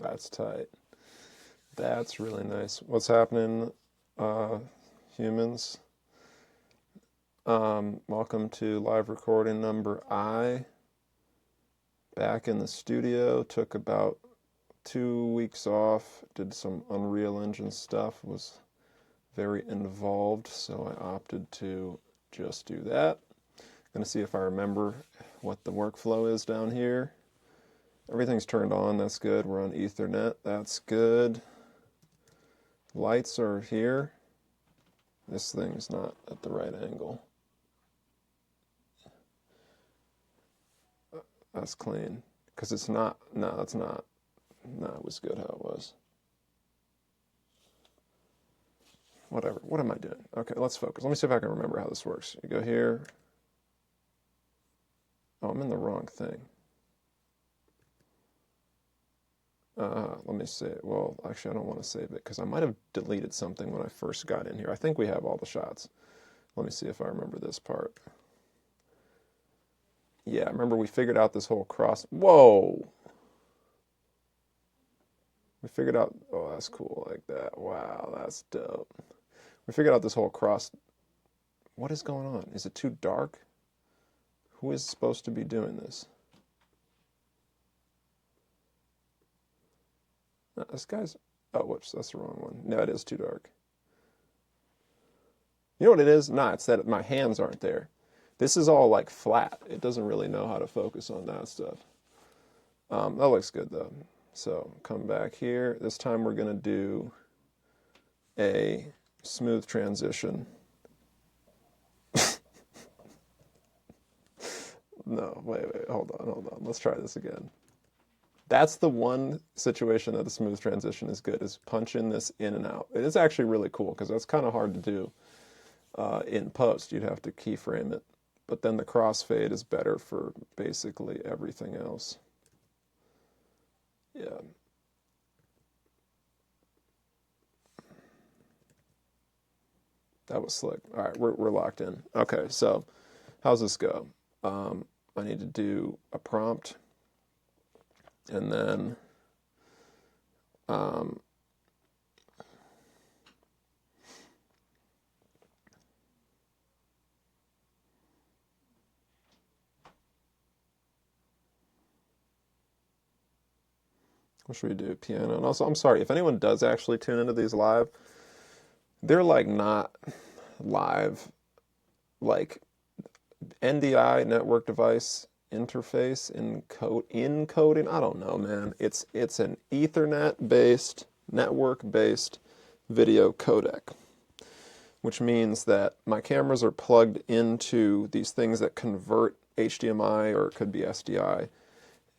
That's tight. That's really nice. What's happening, humans? Welcome to live recording number I. Back in the studio, took about 2 weeks off, did some Unreal Engine stuff, was very involved, so I opted to just do that. Gonna see if I remember what the workflow is down here. Everything's turned on, that's good. We're on Ethernet, that's good. Lights are here. This thing's not at the right angle. That's clean. Because it's not, no, it's not. No, it was good how it was. Whatever, what am I doing? Okay, let's focus. Let me see if I can remember how this works. You go here. Oh, I'm in the wrong thing. Let me see. Well, actually, I don't want to save it because I might have deleted something when I first got in here. I think we have all the shots. Let me see if I remember this part. Yeah, remember we figured out this whole cross. Whoa! We figured out, oh, that's cool like that. Wow, that's dope. We figured out this whole cross. What is going on? Is it too dark? Who is supposed to be doing this? No, this guy's, oh, whoops, that's the wrong one. No, it is too dark. You know what it is? Nah, it's that my hands aren't there. This is all like flat. It doesn't really know how to focus on that stuff. That looks good though. So come back here. This time we're gonna do a smooth transition. No, wait, hold on. Let's try this again. That's the one situation that the smooth transition is good, is punching this in and out. It is actually really cool because that's kind of hard to do in post. You'd have to keyframe it. But then the crossfade is better for basically everything else. Yeah. That was slick. All right, we're locked in. Okay, so how's this go? I need to do a prompt, and then what should we do? Piano. And also, I'm sorry, if anyone does actually tune into these live, they're like not live, like NDI, network device interface encoding. I don't know, man. It's an Ethernet based, network based video codec, which means that my cameras are plugged into these things that convert HDMI, or it could be SDI.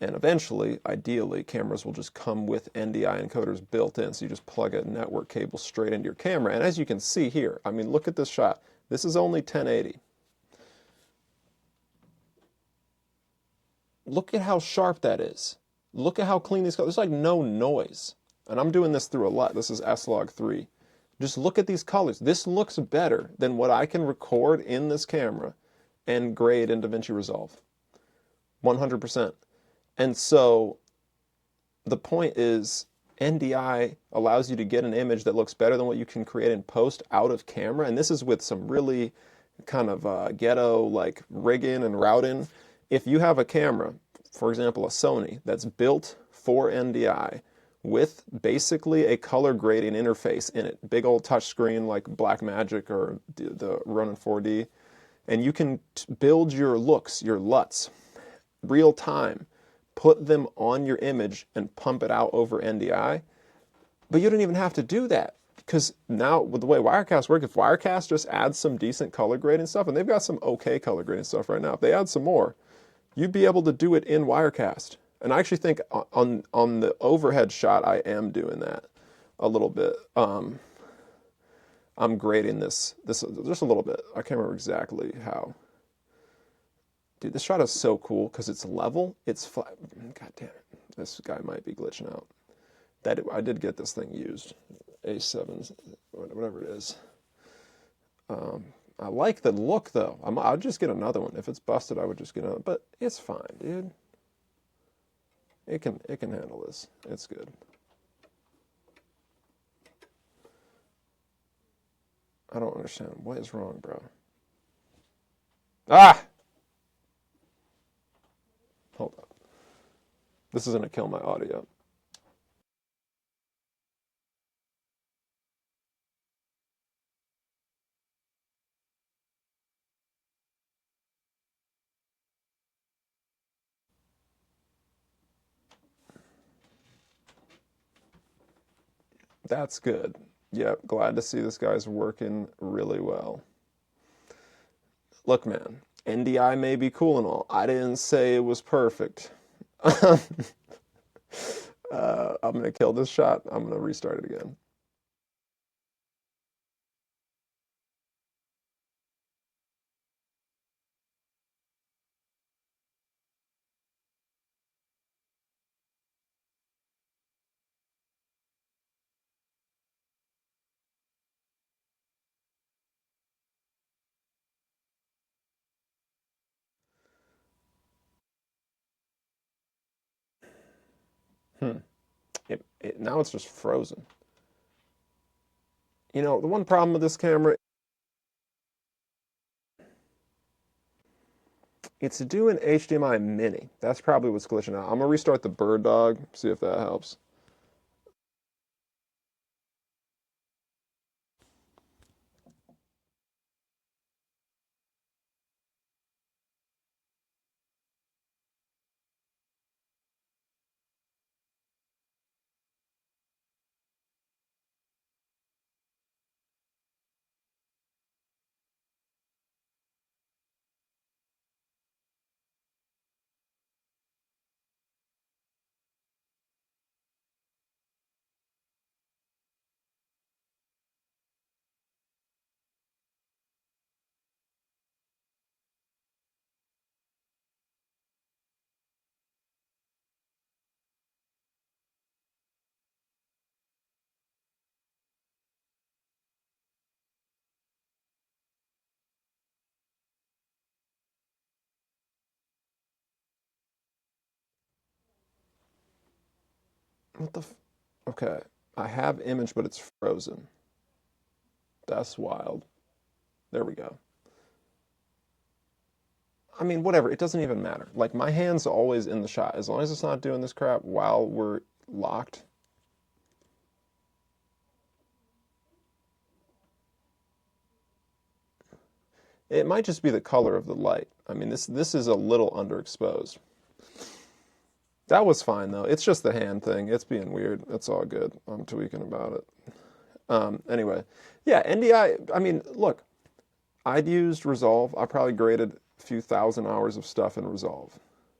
And eventually, ideally, cameras will just come with NDI encoders built in. So you just plug a network cable straight into your camera. And as you can see here, I mean, look at this shot. This is only 1080. Look at how sharp that is. Look at how clean these colors. There's like no noise. And I'm doing this through a LUT. This is S-Log 3. Just look at these colors. This looks better than what I can record in this camera and grade in DaVinci Resolve. 100%. And so the point is, NDI allows you to get an image that looks better than what you can create in post out of camera. And this is with some really kind of ghetto like rigging and routing. If you have a camera, for example, a Sony, that's built for NDI with basically a color grading interface in it, big old touchscreen like Blackmagic or the Ronin 4D, and you can build your looks, your LUTs, real time, put them on your image and pump it out over NDI. But you don't even have to do that, because now with the way Wirecast works, if Wirecast just adds some decent color grading stuff, and they've got some okay color grading stuff right now, if they add some more, you'd be able to do it in Wirecast. And I actually think on the overhead shot, I am doing that a little bit. I'm grading this just a little bit. I can't remember exactly how. Dude, this shot is so cool because it's level, it's flat. God damn it, this guy might be glitching out. I did get this thing used, A7, whatever it is. I like the look though. I'll just get another one. If it's busted, I would just get another. But it's fine, dude. It can handle this. It's good. I don't understand. What is wrong, bro? Ah! Hold up. This is going to kill my audio. That's good. Yep, glad to see this guy's working really well. Look, man, NDI may be cool and all. I didn't say it was perfect. I'm going to kill this shot. I'm going to restart it again. Hmm. Now it's just frozen. You know, the one problem with this camera, it's doing HDMI mini. That's probably what's glitching out. I'm gonna restart the bird dog, see if that helps. What the okay. I have image, but it's frozen. That's wild. There we go. I mean, whatever. It doesn't even matter. Like, my hand's always in the shot. As long as it's not doing this crap while we're locked. It might just be the color of the light. I mean, this is a little underexposed. That was fine, though. It's just the hand thing. It's being weird. It's all good. I'm tweaking about it. Anyway, yeah, NDI, I mean, look, I'd used Resolve. I probably graded a few thousand hours of stuff in Resolve.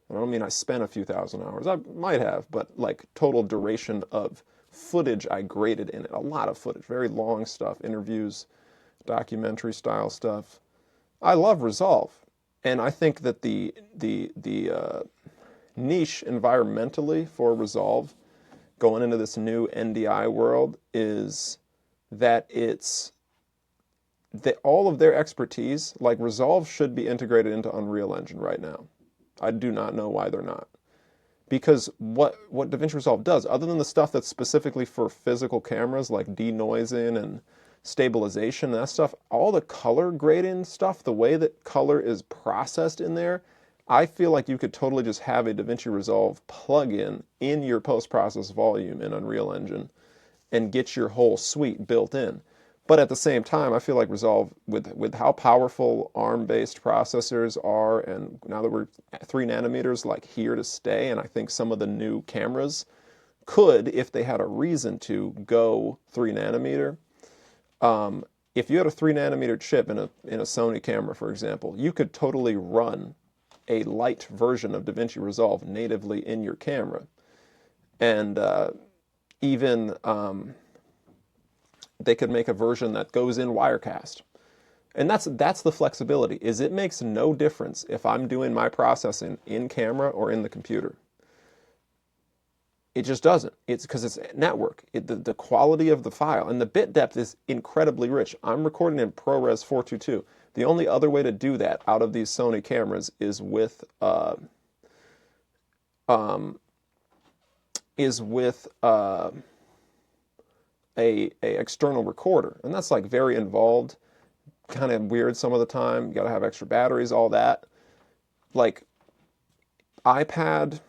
I don't mean I spent a few thousand hours. I might have, but like total duration of footage I graded in it. A lot of footage, very long stuff, interviews, documentary style stuff. I love Resolve, and I think that the niche environmentally for Resolve going into this new NDI world is that it's that all of their expertise, like Resolve, should be integrated into Unreal Engine right now. I do not know why they're not. Because what DaVinci Resolve does, other than the stuff that's specifically for physical cameras, like denoising and stabilization and that stuff, all the color grading stuff, the way that color is processed in there, I feel like you could totally just have a DaVinci Resolve plugin in your post-process volume in Unreal Engine and get your whole suite built in. But at the same time, I feel like Resolve, with how powerful ARM-based processors are, and now that we're 3 nanometers, like here to stay, and I think some of the new cameras could, if they had a reason to, go 3 nanometer. If you had a 3 nanometer chip in a Sony camera, for example, you could totally run a light version of DaVinci Resolve natively in your camera. And even they could make a version that goes in Wirecast. And that's the flexibility, is it makes no difference if I'm doing my processing in camera or in the computer. It just doesn't. It's because it's network. The quality of the file and the bit depth is incredibly rich. I'm recording in ProRes 422. The only other way to do that out of these Sony cameras is with um, a external recorder. And that's like very involved, kind of weird some of the time. You got to have extra batteries, all that. Like iPad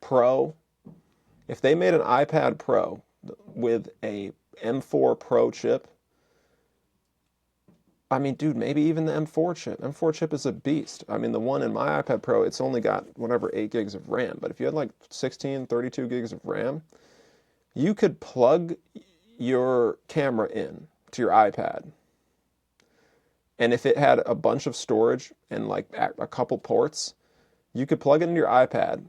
Pro, if they made an iPad Pro with a M4 Pro chip, I mean, dude, maybe even the M4 chip. M4 chip is a beast. I mean, the one in my iPad Pro, it's only got whatever 8 gigs of RAM. But if you had like 16, 32 gigs of RAM, you could plug your camera in to your iPad. And if it had a bunch of storage and like a couple ports, you could plug it into your iPad.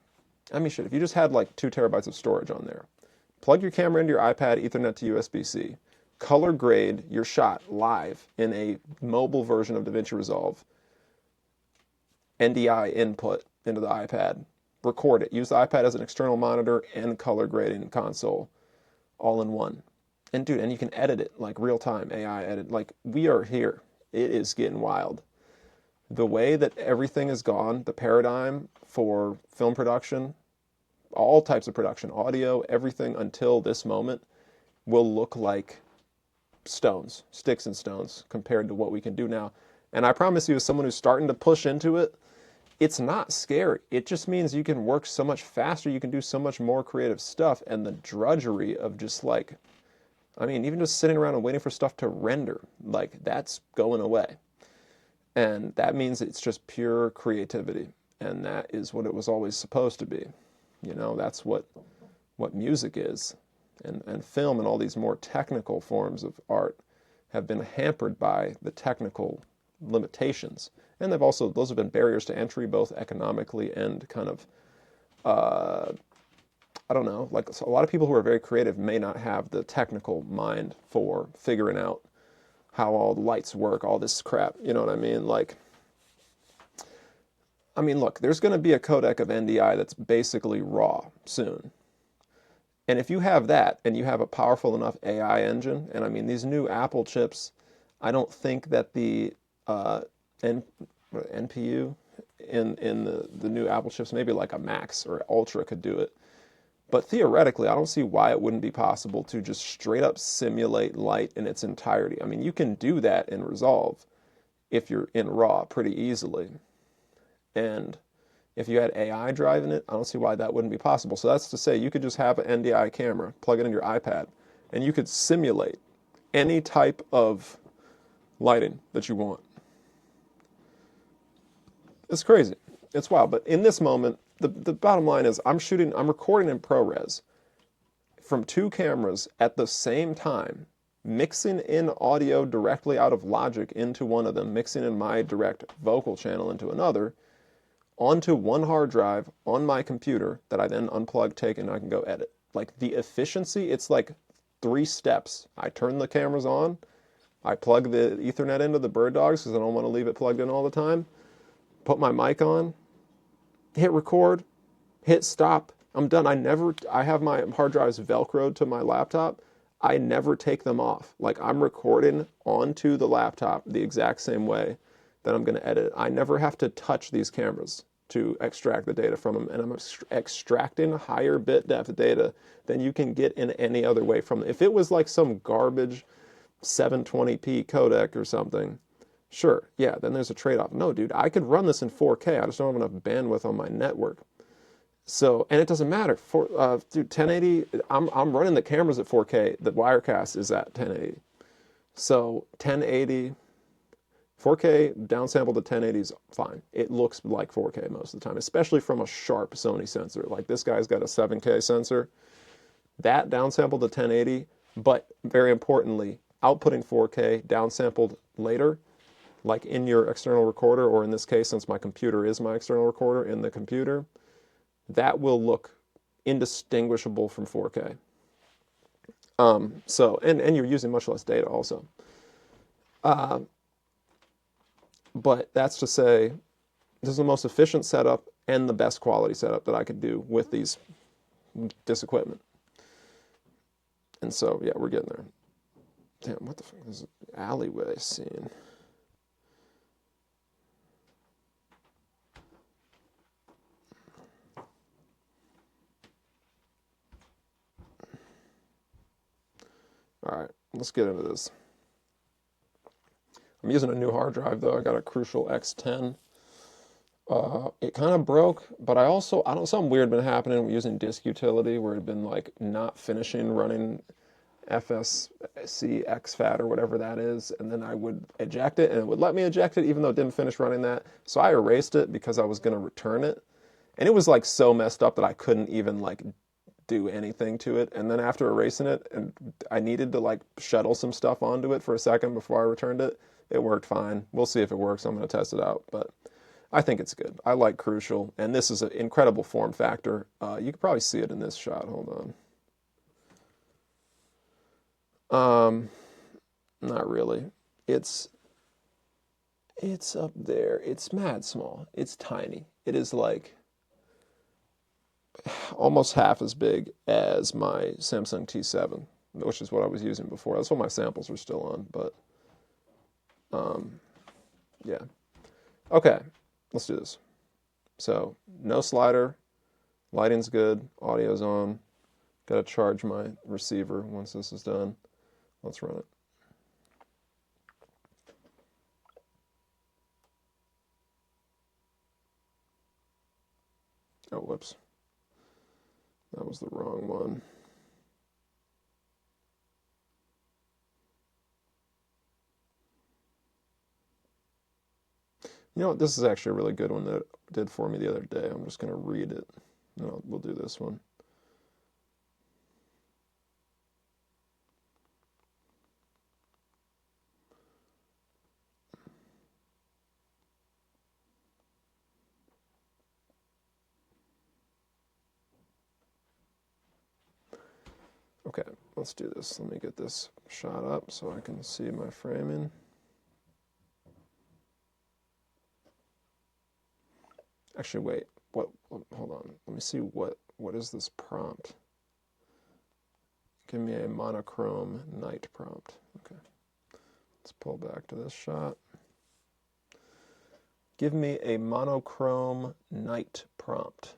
I mean, shit, if you just had like 2 terabytes of storage on there, plug your camera into your iPad, Ethernet to USB-C, color grade your shot live in a mobile version of DaVinci Resolve, NDI input into the iPad, record it, use the iPad as an external monitor and color grading console all in one. And dude, and you can edit it like real time, AI edit. Like, we are here. It is getting wild. The way that everything is gone, the paradigm for film production, all types of production, audio, everything until this moment will look like stones, sticks and stones compared to what we can do now. And I promise you, as someone who's starting to push into it, it's not scary. It just means you can work so much faster, you can do so much more creative stuff, and the drudgery of just like, I mean, even just sitting around and waiting for stuff to render, like, that's going away. And that means it's just pure creativity. And that is what it was always supposed to be. You know, that's what music is. And film and all these more technical forms of art have been hampered by the technical limitations. And those have been barriers to entry, both economically and kind of, I don't know, like a lot of people who are very creative may not have the technical mind for figuring out how all the lights work, all this crap, you know what I mean? Like, I mean, look, there's going to be a codec of NDI that's basically raw soon. And if you have that, and you have a powerful enough AI engine, and I mean, these new Apple chips, I don't think that the NPU in the new Apple chips, maybe like a Max or Ultra could do it. But theoretically, I don't see why it wouldn't be possible to just straight up simulate light in its entirety. I mean, you can do that in Resolve if you're in RAW pretty easily. And if you had AI driving it, I don't see why that wouldn't be possible. So that's to say, you could just have an NDI camera, plug it into your iPad, and you could simulate any type of lighting that you want. It's crazy. It's wild. But in this moment, the bottom line is I'm recording in ProRes from 2 cameras at the same time, mixing in audio directly out of Logic into one of them, mixing in my direct vocal channel into another, onto one hard drive on my computer that I then unplug, take, and I can go edit. Like, the efficiency, it's like 3 steps. I turn the cameras on, I plug the Ethernet into the bird dogs because I don't want to leave it plugged in all the time, put my mic on, hit record, hit stop, I'm done. I have my hard drives Velcroed to my laptop. I never take them off. Like, I'm recording onto the laptop the exact same way that I'm going to edit. I never have to touch these cameras to extract the data from them, and I'm extracting higher bit depth data than you can get in any other way from them. If it was like some garbage 720p codec or something, sure, yeah, then there's a trade-off. No, dude, I could run this in 4K. I just don't have enough bandwidth on my network. So, and it doesn't matter. Dude, 1080, I'm running the cameras at 4K. The Wirecast is at 1080. So 1080, 4K downsampled to 1080 is fine. It looks like 4K most of the time, especially from a sharp Sony sensor. Like, this guy's got a 7K sensor. That downsampled to 1080, but very importantly, outputting 4K downsampled later, like in your external recorder, or in this case, since my computer is my external recorder in the computer, that will look indistinguishable from 4K. So, and you're using much less data also. But that's to say, this is the most efficient setup and the best quality setup that I could do with this equipment. And so, yeah, we're getting there. Damn, what the fuck is an alleyway scene? All right, let's get into this. I'm using a new hard drive though. I got a Crucial X10. It kind of broke, but I don't know, something weird been happening using disk utility where it'd been like not finishing running FSC exFAT or whatever that is, and then I would eject it and it would let me eject it even though it didn't finish running that. So I erased it because I was going to return it. And it was like so messed up that I couldn't even like do anything to it. And then after erasing it, and I needed to like shuttle some stuff onto it for a second before I returned it. It worked fine. We'll see if it works. I'm going to test it out, but I think it's good. I like Crucial, and this is an incredible form factor. You can probably see it in this shot. Hold on. Not really. It's up there. It's mad small. It's tiny. It is like almost half as big as my Samsung T7, which is what I was using before. That's what my samples are still on, but yeah. Okay, let's do this. So, no slider, lighting's good, audio's on. Gotta charge my receiver once this is done. Let's run it. Oh, whoops. That was the wrong one. You know what? This is actually a really good one that it did for me the other day. I'm just going to read it. No, we'll do this one. Okay, let's do this. Let me get this shot up so I can see my framing. Actually, wait. What? Hold on. Let me see what is this prompt? Give me a monochrome night prompt. Okay. Let's pull back to this shot. Give me a monochrome night prompt.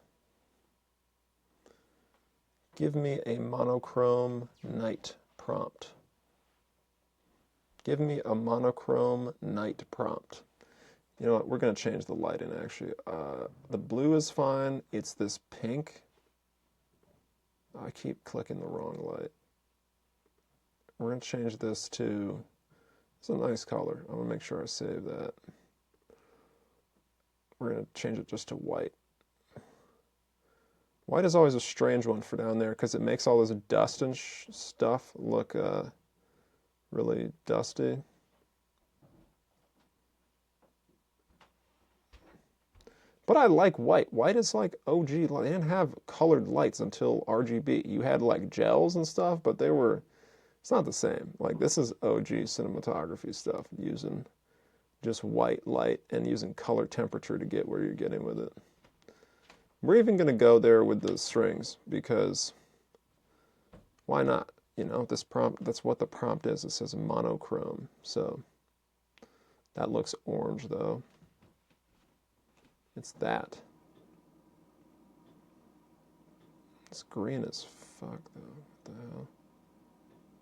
Give me a monochrome night prompt. Give me a monochrome night prompt. You know what? We're going to change the lighting, actually. The blue is fine. It's this pink. I keep clicking the wrong light. We're going to change this to... It's a nice color. I'm going to make sure I save that. We're going to change it just to white. White is always a strange one for down there because it makes all this dust and stuff look really dusty. But I like white. White is like OG. They didn't have colored lights until RGB. You had like gels and stuff, but it's not the same. Like this is OG cinematography stuff, using just white light and using color temperature to get where you're getting with it. We're even going to go there with the strings because why not? You know, this prompt, that's what the prompt is. It says monochrome. So that looks orange though. It's that. It's green as fuck though. What the hell?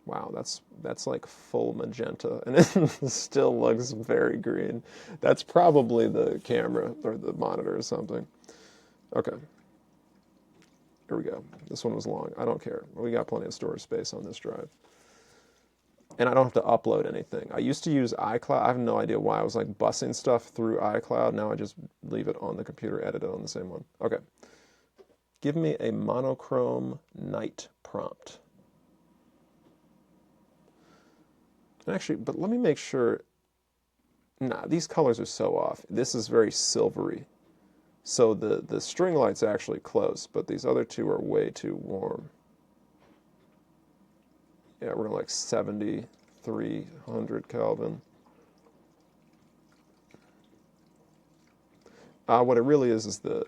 Wow, that's like full magenta and it still looks very green. That's probably the camera or the monitor or something. Okay. Here we go. This one was long. I don't care. We got plenty of storage space on this drive. And I don't have to upload anything. I used to use iCloud. I have no idea why I was like bussing stuff through iCloud. Now I just leave it on the computer, edit it on the same one. Okay. Give me a monochrome night prompt. Actually, but let me make sure. Nah, these colors are so off. This is very silvery. So the string light's actually close, but these other two are way too warm. Yeah, we're like 7,300 Kelvin. What it really is it's the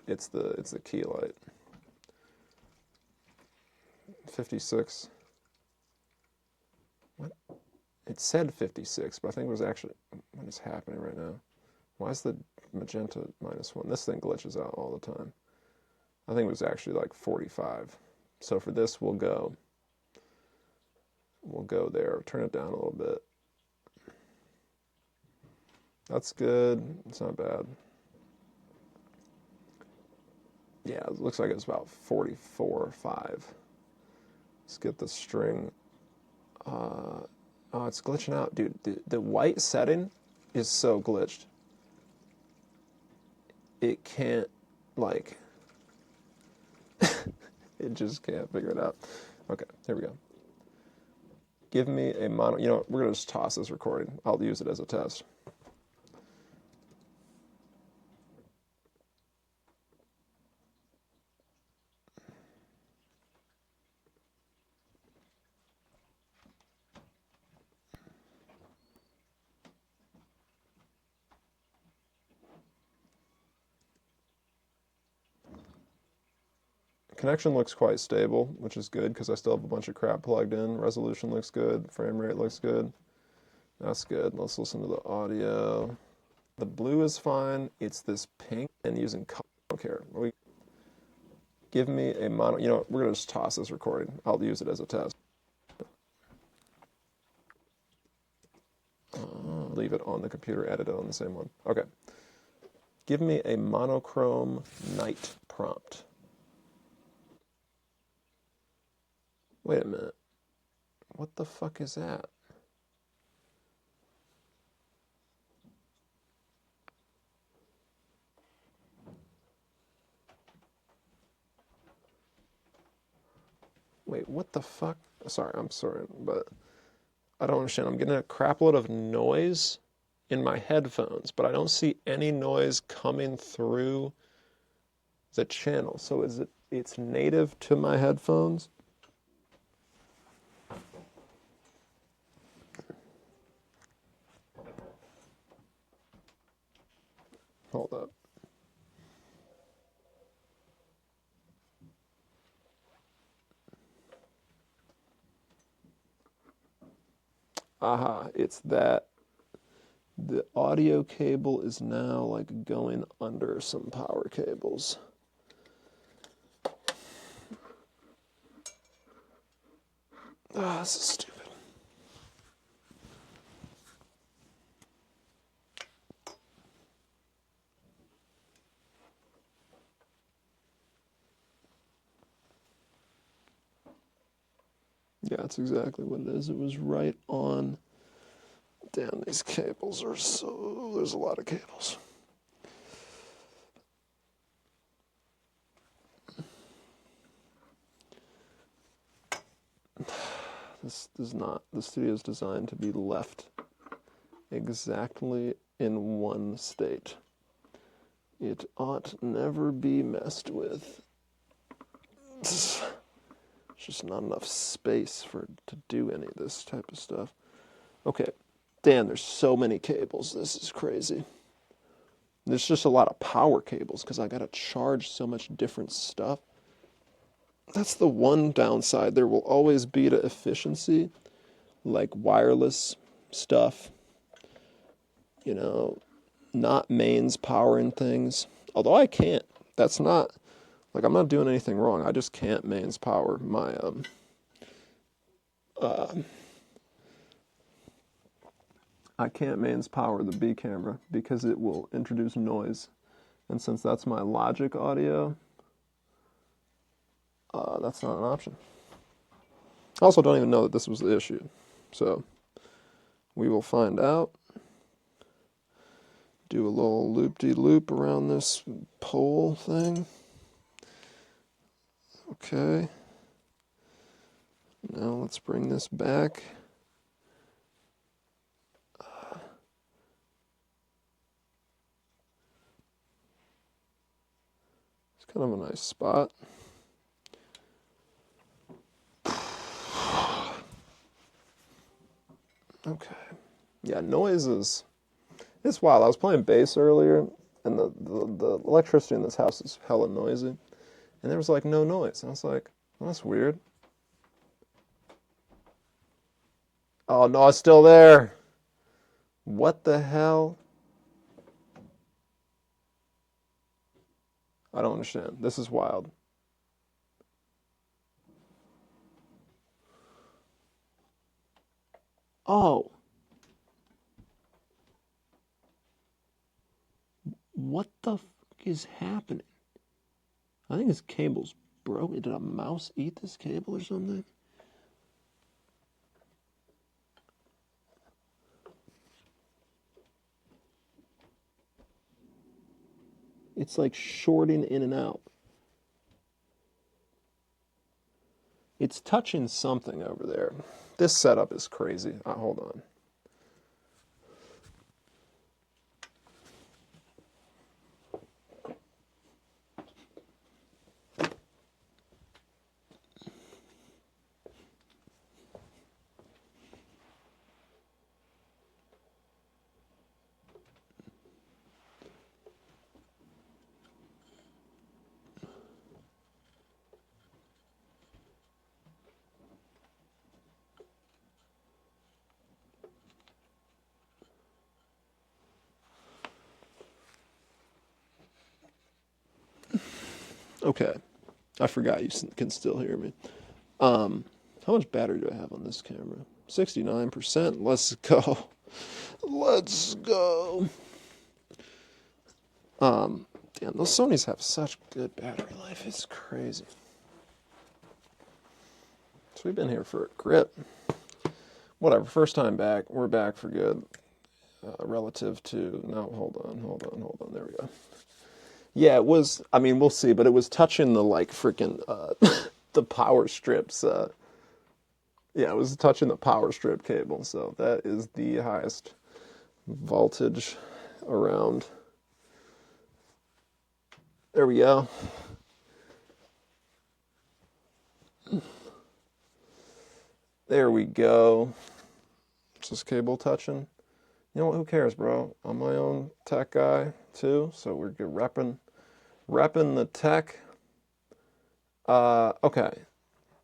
key light. 56. What? It said 56, but I think it was actually, what is happening right now? Why is the magenta -1? This thing glitches out all the time. I think it was actually like 45. So for this, we'll go We'll go there. Turn it down a little bit. That's good. It's not bad. Yeah, it looks like it's about 44 or 5. Let's get the string. Oh, it's glitching out. Dude, the white setting is so glitched. It can't, like, it just can't figure it out. Okay, here we go. Give me a mono, you know what, we're going to just toss this recording. I'll use it as a test. Connection looks quite stable, which is good because I still have a bunch of crap plugged in. Resolution looks good. Frame rate looks good. That's good. Let's listen to the audio. The blue is fine. It's this pink and using color. I don't care. Give me a mono. You know what, we're going to just toss this recording. I'll use it as a test. Leave it on the computer, edit it on the same one. Okay. Give me a monochrome night prompt. Wait a minute. What the fuck is that? Wait, what the fuck? Sorry, I'm sorry, but I don't understand. I'm getting a crap load of noise in my headphones, but I don't see any noise coming through the channel. So is it's native to my headphones? Hold up. Aha, it's that the audio cable is now like going under some power cables. Ah, this is stupid. Yeah, that's exactly what it is. It was right on. Damn, these cables are so... There's a lot of cables. This is not... The studio is designed to be left exactly in one state. It ought never be messed with. There's just not enough space to do any of this type of stuff. Okay. Damn, there's so many cables. This is crazy. There's just a lot of power cables because I got to charge so much different stuff. That's the one downside. There will always be to efficiency, like wireless stuff, you know, not mains powering things. Although I can't. That's not, like, I'm not doing anything wrong. I just can't mains power my, I can't mains power the B camera because it will introduce noise. And since that's my Logic audio, that's not an option. I also don't even know that this was the issue. So we will find out. Do a little loop-de-loop around this pole thing. Okay. Now let's bring this back. It's kind of a nice spot. Okay. Yeah, noise is... It's wild. I was playing bass earlier, and the electricity in this house is hella noisy. And there was, like, no noise. And I was like, well, that's weird. Oh, no, it's still there. What the hell? I don't understand. This is wild. Oh. What the fuck is happening? I think this cable's broken. Did a mouse eat this cable or something? It's like shorting in and out. It's touching something over there. This setup is crazy. Hold on. Okay. I forgot you can still hear me. How much battery do I have on this camera? 69%. Let's go. Let's go. Damn, those Sonys have such good battery life. It's crazy. So we've been here for a grip. Whatever, first time back. We're back for good. Relative to, no, hold on. There we go. Yeah, it was, I mean, we'll see, but it was touching the, like, freaking, the power strips. Yeah, it was touching the power strip cable, so that is the highest voltage around. There we go. There we go. Is this cable touching? You know what, who cares, bro? I'm my own tech guy, too, so we're repping the tech. Okay.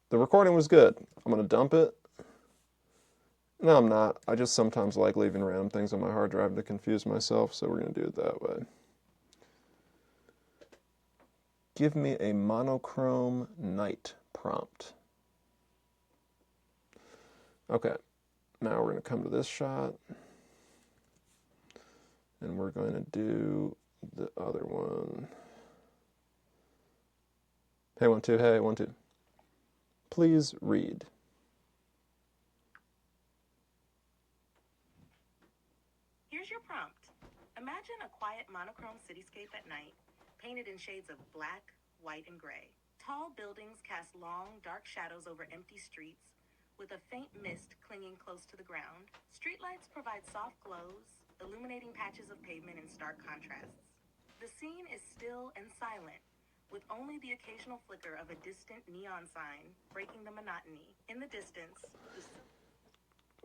The recording was good. I'm going to dump it. No, I'm not. I just sometimes like leaving random things on my hard drive to confuse myself, so we're going to do it that way. Give me a monochrome night prompt. Okay. Now we're going to come to this shot. And we're going to do the other one. Hey, 1, 2, hey, 1, 2. Please read. Here's your prompt. Imagine a quiet monochrome cityscape at night, painted in shades of black, white, and gray. Tall buildings cast long, dark shadows over empty streets, with a faint mist clinging close to the ground. Streetlights provide soft glows, illuminating patches of pavement in stark contrasts. The scene is still and silent, with only the occasional flicker of a distant neon sign breaking the monotony. In the distance,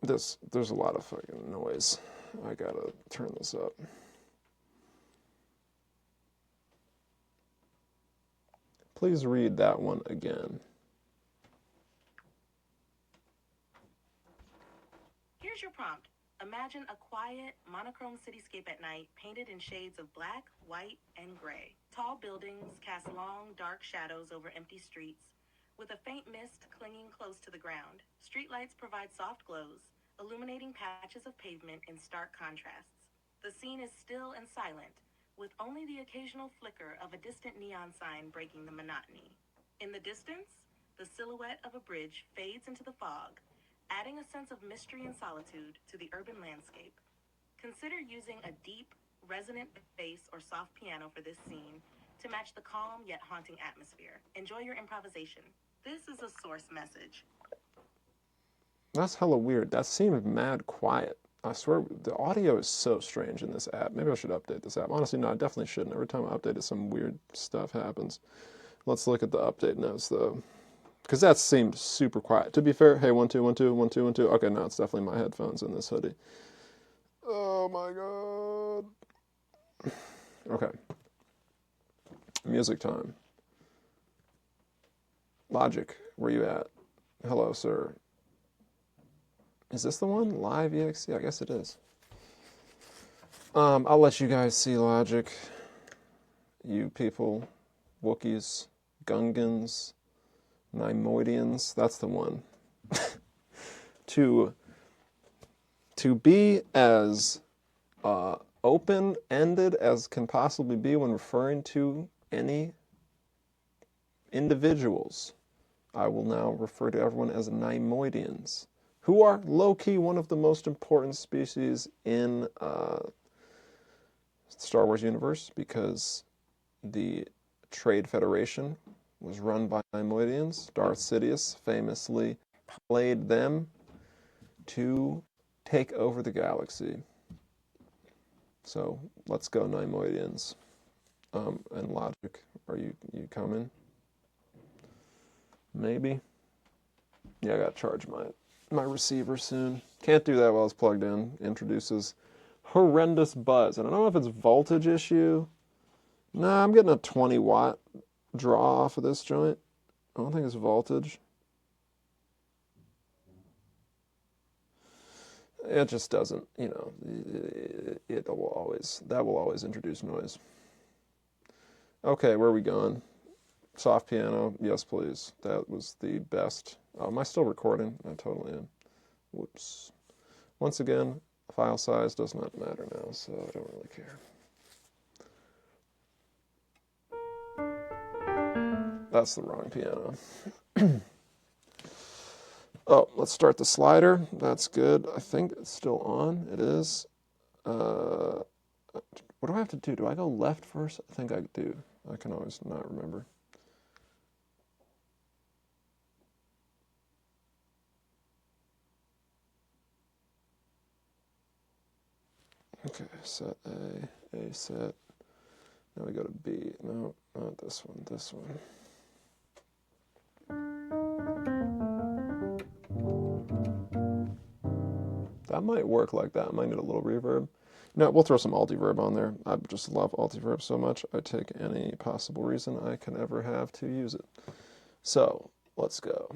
There's a lot of fucking noise. I gotta turn this up. Please read that one again. Here's your prompt. Imagine a quiet, monochrome cityscape at night, painted in shades of black, white, and gray. Tall buildings cast long, dark shadows over empty streets, with a faint mist clinging close to the ground. Streetlights provide soft glows, illuminating patches of pavement in stark contrasts. The scene is still and silent, with only the occasional flicker of a distant neon sign breaking the monotony. In the distance, the silhouette of a bridge fades into the fog, adding a sense of mystery and solitude to the urban landscape. Consider using a deep, resonant bass or soft piano for this scene to match the calm yet haunting atmosphere. Enjoy your improvisation. This is a source message. That's hella weird. That seemed mad quiet. I swear, the audio is so strange in this app. Maybe I should update this app. Honestly, no, I definitely shouldn't. Every time I update it, some weird stuff happens. Let's look at the update notes, though. Because that seemed super quiet. To be fair, hey, 1, 2, 1, 2, 1, 2, 1, 2. Okay, no, it's definitely my headphones in this hoodie. Oh my god. Okay. Music time. Logic, where you at? Hello, sir. Is this the one? Live EXE? I guess it is. I'll let you guys see Logic. You people, Wookiees, Gungans, Neimoidians, that's the one. To to be as open-ended as can possibly be when referring to any individuals, I will now refer to everyone as Neimoidians, who are low-key one of the most important species in Star Wars universe, because the Trade Federation was run by Neimoidians. Darth Sidious famously played them to take over the galaxy. So let's go, Neimoidians. And Logic, are you coming? Maybe. Yeah, I gotta charge my receiver soon. Can't do that while it's plugged in. Introduces horrendous buzz. And I don't know if it's voltage issue. Nah, I'm getting a 20-watt draw off of this joint. I don't think it's voltage. It just doesn't, that will always introduce noise. Okay, where are we going? Soft piano, yes please. That was the best. Oh, am I still recording? I totally am. Whoops. Once again, file size does not matter now, so I don't really care. That's the wrong piano. Oh, let's start the slider. That's good. I think it's still on. It is. What do I have to do? Do I go left first? I think I do. I can always not remember. Okay, set A set. Now we go to B. No, not this one, this one. That might work like that. I might need a little reverb. No, we'll throw some altiverb on there. I just love altiverb so much. I take any possible reason I can ever have to use it. So, let's go.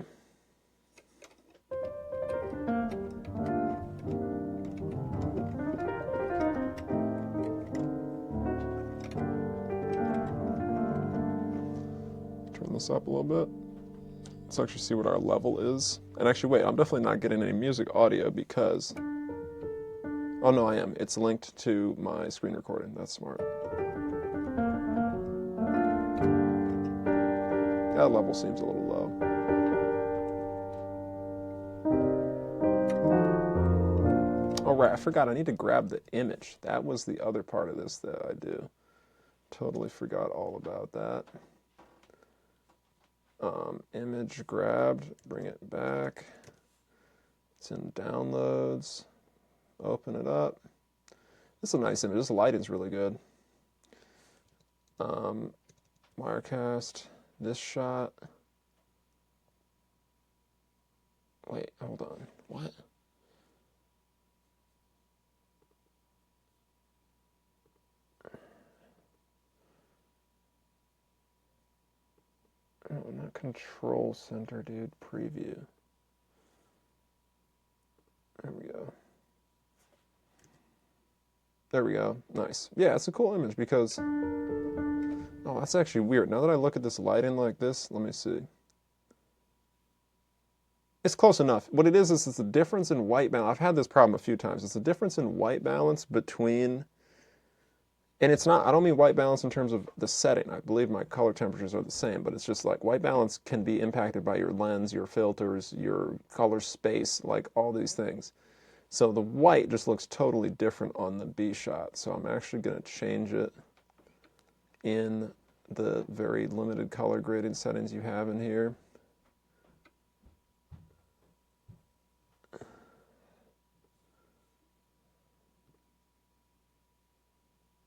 Turn this up a little bit. Let's actually see what our level is. And actually, wait, I'm definitely not getting any music audio because... Oh, no, I am. It's linked to my screen recording. That's smart. That level seems a little low. Oh, right, I forgot. I need to grab the image. That was the other part of this that I do. Totally forgot all about that. Image grabbed, bring it back. It's in downloads. Open it up. This is a nice image. This lighting's really good. Wirecast. This shot. Wait, hold on. What? Oh, not control center, dude. Preview. There we go. There we go. Nice. Yeah, it's a cool image because... Oh, that's actually weird. Now that I look at this lighting like this, let me see. It's close enough. What it is it's the difference in white balance. I've had this problem a few times. It's the difference in white balance between... And it's not, I don't mean white balance in terms of the setting. I believe my color temperatures are the same, but it's just like white balance can be impacted by your lens, your filters, your color space, like all these things. So the white just looks totally different on the B shot. So I'm actually going to change it in the very limited color grading settings you have in here.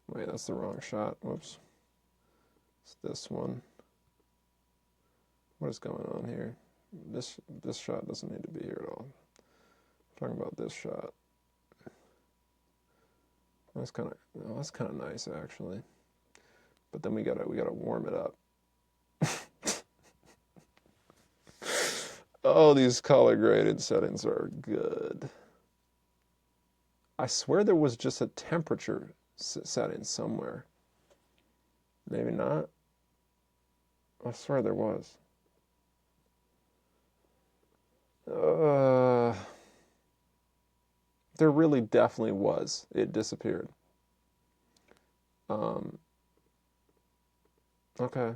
Wait, that's the wrong shot. Whoops. It's this one. What is going on here? This shot doesn't need to be here at all. I'm talking about this shot. That's kind of nice actually. But then we gotta warm it up. Oh, these color graded settings are good. I swear there was just a temperature setting somewhere. Maybe not. I swear there was. There really definitely was. It disappeared. Okay.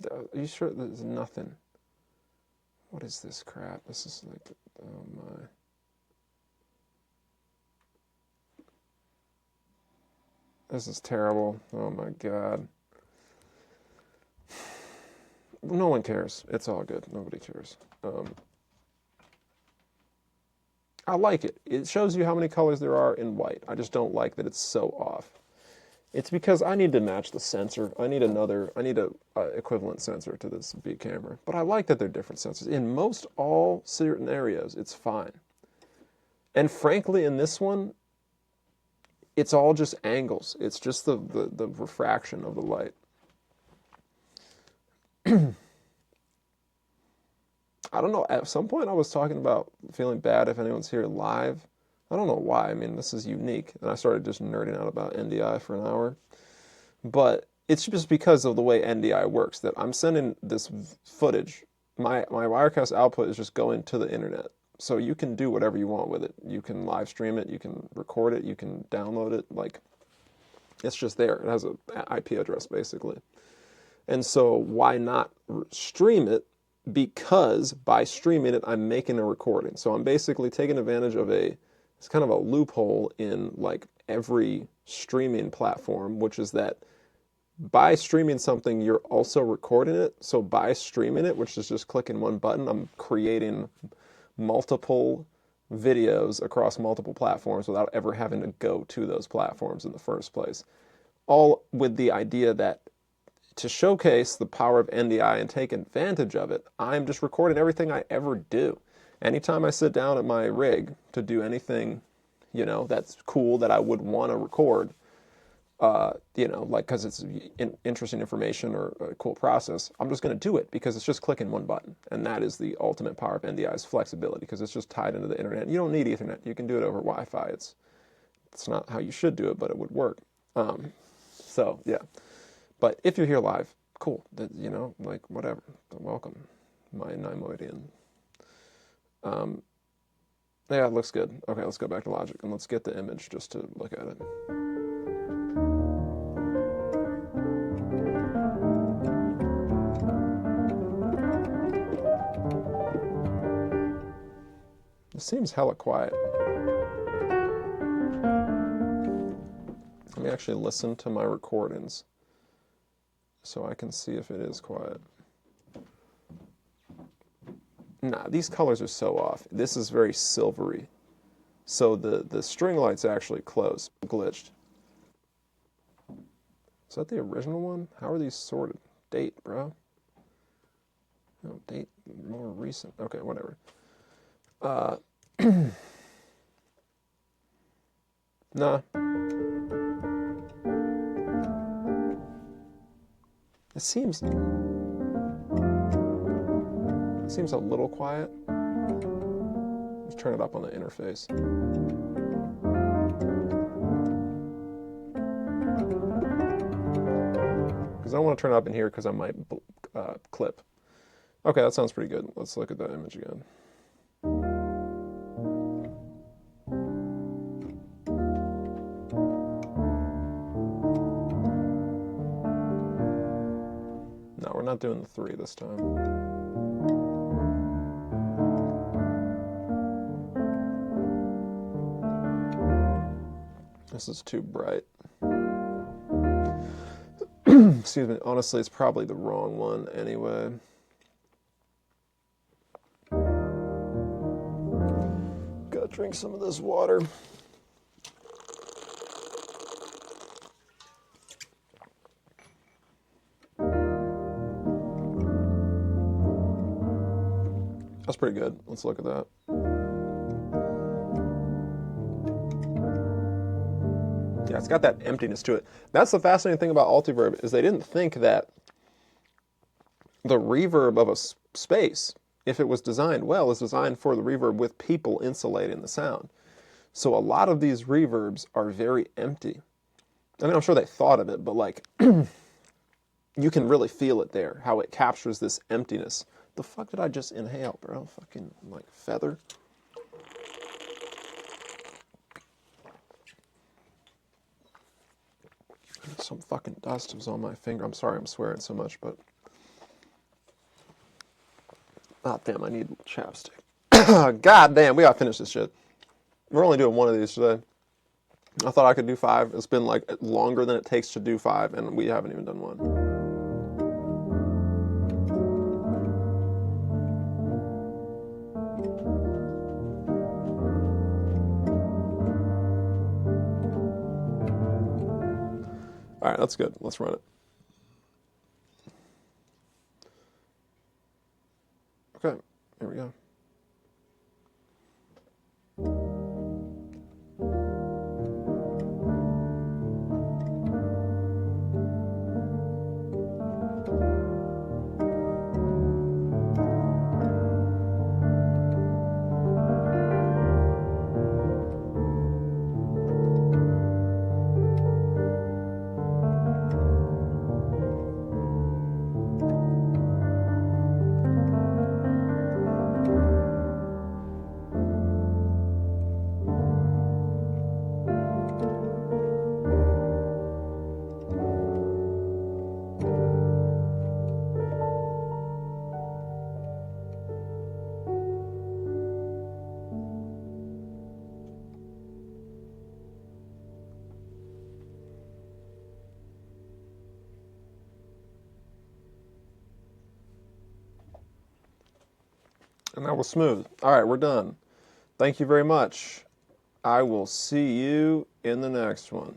Are you sure there's nothing? What is this crap? This is like, oh my. This is terrible. Oh my God. No one cares. It's all good. Nobody cares. I like it. It shows you how many colors there are in white. I just don't like that it's so off. It's because I need to match the sensor. I need a equivalent sensor to this B camera. But I like that they're different sensors. In most all certain areas, it's fine. And frankly, in this one, it's all just angles. It's just the refraction of the light. I don't know. At some point, I was talking about feeling bad if anyone's here live. I don't know why. I mean, this is unique. And I started just nerding out about NDI for an hour. But it's just because of the way NDI works that I'm sending this footage. My Wirecast output is just going to the internet. So you can do whatever you want with it. You can live stream it. You can record it. You can download it. Like, it's just there. It has an IP address, basically. And so why not stream it? Because by streaming it, I'm making a recording. So I'm basically taking advantage of it's kind of a loophole in like every streaming platform, which is that by streaming something, you're also recording it. So by streaming it, which is just clicking one button, I'm creating multiple videos across multiple platforms without ever having to go to those platforms in the first place. All with the idea that to showcase the power of NDI and take advantage of it, I'm just recording everything I ever do. Anytime I sit down at my rig to do anything, that's cool that I would want to record, like because it's interesting information or a cool process, I'm just going to do it because it's just clicking one button. And that is the ultimate power of NDI's flexibility because it's just tied into the internet. You don't need Ethernet. You can do it over Wi-Fi. It's not how you should do it, but it would work. So, yeah. But if you're here live, cool. Like whatever. Welcome, my Nimoidian. Yeah, it looks good. Okay, let's go back to Logic and let's get the image just to look at it. It seems hella quiet. Let me actually listen to my recordings so I can see if it is quiet. Nah, these colors are so off. This is very silvery. So the string light's actually close. Glitched. Is that the original one? How are these sorted? Date, bro. No, date more recent. Okay, whatever. Nah. It seems a little quiet. Let's turn it up on the interface. Because I don't want to turn it up in here because I might clip. Okay, that sounds pretty good. Let's look at that image again. No, we're not doing the 3 this time. This is too bright. Excuse me. Honestly, it's probably the wrong one anyway. Gotta drink some of this water. That's pretty good. Let's look at that. Yeah, it's got that emptiness to it. That's the fascinating thing about Altiverb is they didn't think that the reverb of a space, if it was designed well, is designed for the reverb with people insulating the sound. So a lot of these reverbs are very empty. I mean, I'm sure they thought of it, but like, you can really feel it there, how it captures this emptiness. The fuck did I just inhale, bro? Fucking, like, feather. Some fucking dust was on my finger. I'm sorry I'm swearing so much, but... Ah, damn, I need chapstick. God damn, we gotta finish this shit. We're only doing one of these today. I thought I could do 5. It's been, like, longer than it takes to do 5, and we haven't even done one. All right, that's good. Let's run it. Okay, here we go. And that was smooth. All right, we're done. Thank you very much. I will see you in the next one.